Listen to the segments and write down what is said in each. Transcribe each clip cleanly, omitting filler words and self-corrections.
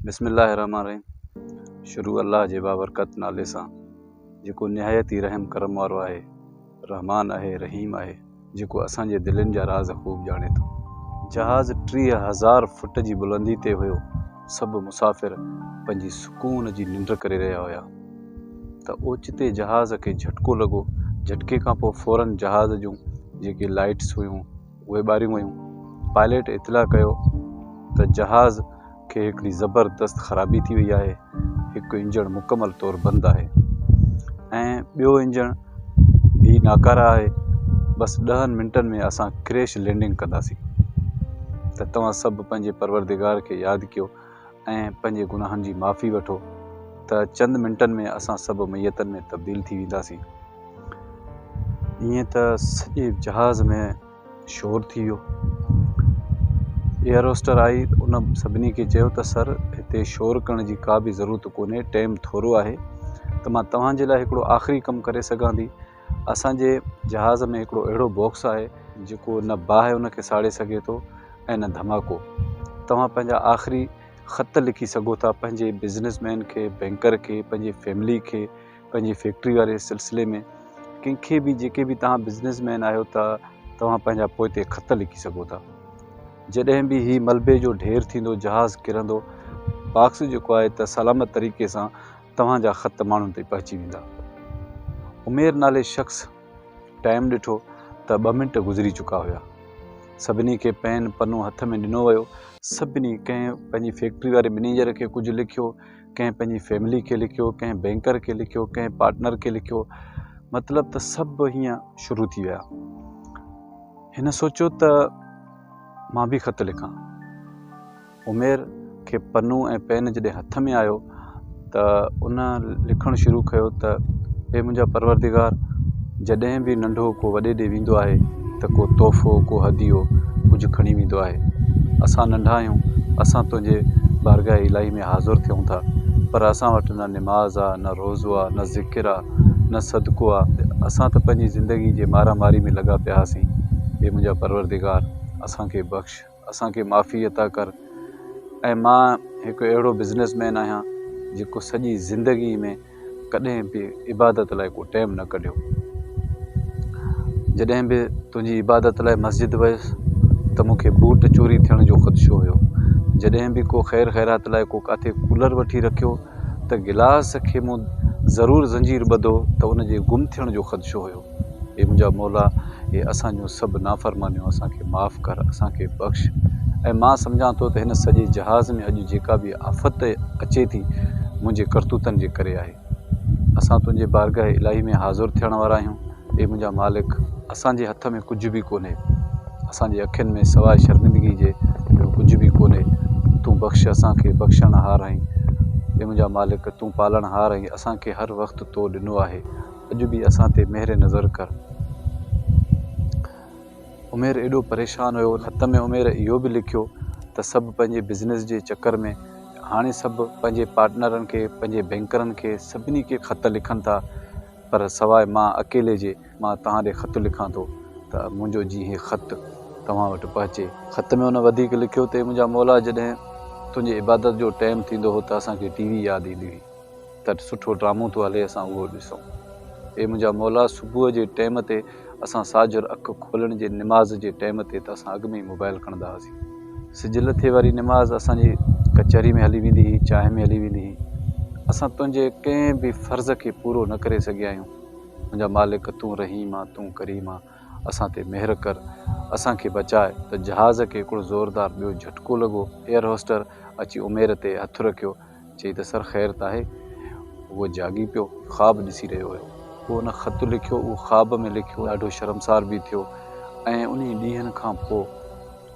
बिस्मिल्लाहिर्रहमानिर्रहीम। शुरू अल्लाह जे बाबरकत नाले सां जेको निहायत ई रहम करम वारो आहे, रहमान आहे, रहीम आहे, जेको असांजे दिलनि जा राज़ ख़ूब ॼाणे थो। जहाज़ 30,000 फुट जी बुलंदी ते हुयो। सभु मुसाफ़िर पंहिंजी सुकून जी निंड करे रहिया हुया त ओचिते जहाज़ खे झटको लॻो। झटके खां पोइ फ़ौरन जहाज़ जूं जेके लाइट्स हुयूं उहे ॿारियूं वयूं। पायलट इतला कयो त जहाज़ खे हिकिड़ी ज़बरदस्त ख़राबी थी वई आहे। हिकु इंजण मुकमल तौरु बंदि आहे ऐं ॿियो इंजण भी नाकारा आहे। बसि 10 मिंटनि में असां क्रैश लैंडिंग कंदासीं। त तव्हां सभु पंहिंजे परवरदिगार खे यादि कयो ऐं पंहिंजे गुनाहनि जी माफ़ी वठो त चंद मिंटनि में असां सभु मैयतनि में तब्दील थी वेंदासीं। ईअं त सॼे जहाज़ में शोर थी वियो। एयर होस्टर आई, उन सभिनी खे चयो त सर हिते शोर करण जी का बि ज़रूरत कोन्हे, टाइम थोरो आहे त मां तव्हांजे लाइ हिकिड़ो आख़िरी कमु करे सघां थी। असांजे जहाज़ में हिकिड़ो अहिड़ो बॉक्स आहे जेको न बाहि उनखे साड़े सघे थो ऐं न धमाको। तव्हां पंहिंजा आख़िरी ख़त लिखी सघो था पंहिंजे बिज़नेसमैन खे, बैंकर खे, पंहिंजी फैमिली खे, पंहिंजी फैक्ट्री वारे सिलसिले में कंहिंखे बि, जेके बि तव्हां बिज़नेसमैन आहियो त तव्हां पंहिंजा पोइते ख़त लिखी सघो था। जॾहिं बि ही मलबे जो ढेर थींदो, जहाज़ किरंदो, बॉक्स जेको आहे त सलामत तरीक़े सां तव्हांजा ख़त माण्हुनि ताईं पहुची वेंदा। उमेर नाले शख़्स टाइम ॾिठो त 2 मिंट गुज़री चुका हुया। सभिनी खे पेन पनो हथ में ॾिनो वियो। सभिनी, कंहिं पंहिंजी फैक्ट्री वारे मैनेजर खे कुझु लिखियो, कंहिं पंहिंजी फैमिली खे लिखियो, कंहिं बैंकर खे लिखियो, कंहिं पार्टनर खे लिखियो। मतिलबु त सभु हीअं शुरू थी विया। हिन सोचियो त मां बि ख़त लिखां। उमेर खे पन्नू ऐं पेन जॾहिं हथ में आयो त उन लिखणु शुरू कयो त हे मुंहिंजा परवरदिगार, जॾहिं बि नंढो को वॾे ॾे वेंदो आहे त को तोहफ़ो, को हदियो कुझु खणी वेंदो आहे। असां नंढा आहियूं, असां तुंहिंजे बारगाह इलाही में हाज़ुर थियूं था, पर असां वटि न निमाज़ आहे, न रोज़ो आहे, न ज़िक्र आहे, न सदको आहे। असां त पंहिंजी ज़िंदगी जे मारामारी में लॻा पिया हुआसीं। हे मुंहिंजा परवरदिगार, असांखे बख़्श, असांखे माफ़ी अता कर। ऐं मां हिकु अहिड़ो बिज़नेसमैन आहियां जेको सॼी ज़िंदगी में कॾहिं बि इबादत लाइ को टाइम न कढियो। जॾहिं बि तुंहिंजी इबादत लाइ मस्जिद वियुसि त मूंखे बूट चोरी थियण जो ख़दशो हुयो। जॾहिं बि को ख़ैर ख़ैरात लाइ को काथे कूलर वठी रखियो त गिलास खे मूं ज़रूरु ज़ंजीर ॿधो त उनजे गुम थियण जो ख़दशो हुयो। हे मुंहिंजा मौला, हे असांजो सभु नाफ़रमानियूं असांखे माफ़ कर, असांखे बख़्श। ऐं मां सम्झां थो त हिन सॼे जहाज़ में अॼु जेका बि आफ़त अचे थी, मुंहिंजे करतूतनि जे करे आहे। असां तुंहिंजे बारगाह इलाही में हाज़ुर थियण वारा आहियूं। हे मुंहिंजा मालिक, असांजे हथ में कुझु बि कोन्हे, असांजे अखियुनि में सवाइ शर्मिंदगी जे कुझु बि कोन्हे। तूं बख़्श, असांखे बख़्शण हार आहीं। हे मुंहिंजा मालिक, तूं पालण हार आहीं। असांखे हर वक़्तु तो ॾिनो आहे, अॼु बि असां ते महिर नज़र कर। उमेर एॾो परेशान हुयो। ख़त में उमेर इहो बि लिखियो त सभु पंहिंजे बिज़नेस जे चकर में हाणे सभु पंहिंजे पार्टनरनि खे, पंहिंजे बैंकरनि खे, सभिनी खे ख़त लिखनि था, पर सवाइ मां अकेले जे मां तव्हां ॾे ख़त लिखां थो त मुंहिंजो जीअं ख़त तव्हां वटि पहुचे। ख़त में उन वधीक लिखियो त मुंहिंजा मौला, जॾहिं तुंहिंजी इबादत जो टाइम थींदो हो त असांखे टीवी यादि ईंदी हुई त सुठो ड्रामो थो हले, असां उहो ॾिसूं। हे मुंहिंजा मौला, सुबुह जे टाइम ते असां साजुर अखि खोलण जे निमाज़ जे टाइम ते त असां अॻु में ई मोबाइल खणंदा हुआसीं। सिज लथे वारी निमाज़ असांजी कचहरी में हली वेंदी हुई, चांहि में हली वेंदी हुई। असां तुंहिंजे कंहिं बि फ़र्ज़ खे पूरो न करे सघिया आहियूं। मुंहिंजा मालिक, तूं रहीम आहे, तूं करीम आहे, असां ते महिर कर, असांखे बचाए। त जहाज़ खे हिकिड़ो ज़ोरदार ॿियो झटको लॻो। एयर होस्टर अची उमेर ते हथु रखियो, चई त सर ख़ैर त आहे। उहो जागी पियो, ख़्वाबु ॾिसी रहियो हुयो। पोइ उन ख़त लिखियो, उहो ख़्वाब में लिखियो। ॾाढो शर्मसार बि थियो ऐं उन ॾींहंनि खां पोइ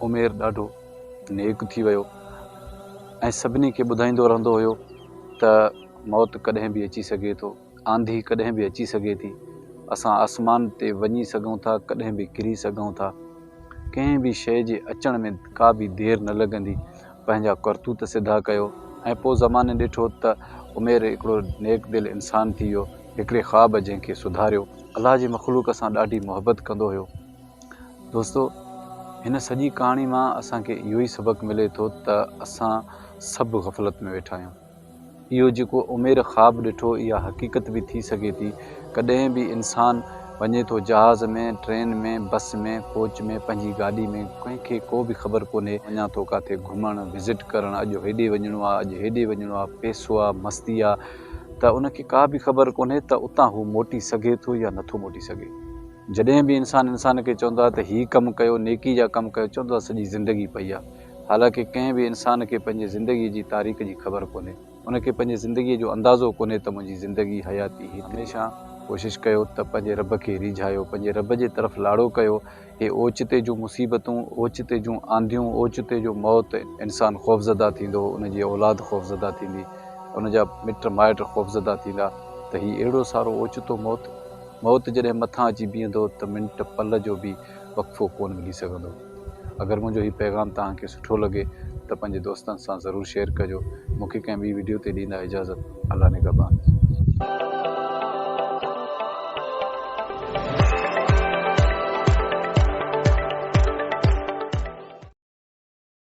उमेर ॾाढो नेक थी वियो ऐं सभिनी खे ॿुधाईंदो रहंदो हुयो त मौत कॾहिं बि अची सघे थो, आंधी कॾहिं बि अची सघे थी, असां आसमान ते वञी सघूं था, कॾहिं बि किरी सघूं था, कंहिं बि शइ जे अचण में का बि देरि न लॻंदी। पंहिंजा करतूत सिधा कयो। ऐं पोइ ज़माने ॾिठो त उमेर हिकिड़ो नेक दिलि इंसानु थी वियो, हिकिड़े ख़्वाब जंहिंखे सुधारियो। अलाह जी मख़लूक सां ॾाढी मुहबत कंदो हुयो। दोस्तो, हिन सॼी कहाणी मां असांखे इहो ई सबक़ु मिले थो त असां सभु गफ़लत में वेठा आहियूं। इहो जेको उमेर ख़्वाब ॾिठो इहा हक़ीक़त बि थी सघे थी। कॾहिं बि इंसानु वञे थो जहाज़ में, ट्रेन में, बस में, कोच में, पंहिंजी गाॾी में, कंहिंखे को बि ख़बर कोन्हे वञा थो किथे घुमणु, विज़िट करणु, अॼु हेॾे वञिणो आहे, अॼु हेॾे वञिणो आहे, पैसो आहे, मस्ती आहे, त उनखे का बि ख़बर कोन्हे त उतां हू मोटी सघे थो या नथो मोटी सघे। जॾहिं बि इंसान खे चवंदो आहे त हीउ कमु कयो, नेकी जा कमु कयो, चवंदो आहे सॼी ज़िंदगी पई आहे। हालांकि कंहिं बि इंसान खे पंहिंजे ज़िंदगीअ जी तारीख़ जी ख़बर कोन्हे, उनखे पंहिंजे ज़िंदगीअ जो अंदाज़ो कोन्हे त मुंहिंजी ज़िंदगी हयाती ही। हमेशह कोशिशि कयो त पंहिंजे रब खे रिझायो, पंहिंजे रब जे तरफ़ लाड़ो कयो। हे ओचिते जूं मुसीबतूं, ओचिते जूं आंधियूं, ओचिते जो मौत, इंसानु ख़ौफ़ज़दा थींदो, उनजी औलाद ख़ौफ़ज़दा थींदी, उनजा मिट माइट ख़ौफ़ज़दा थींदा, त हीउ अहिड़ो सारो ओचितो मौत जॾहिं मथां अची बीहंदो त मिंट पल जो बि वक़्फ़ो कोन मिली सघंदो। अगरि मुंहिंजो हीउ पैगाम तव्हांखे सुठो लॻे त पंहिंजे दोस्तनि सां ज़रूरु शेयर कजो। मूंखे कंहिं ॿी वीडियो ते ॾींदा इजाज़त। अल्लाह निगहबान।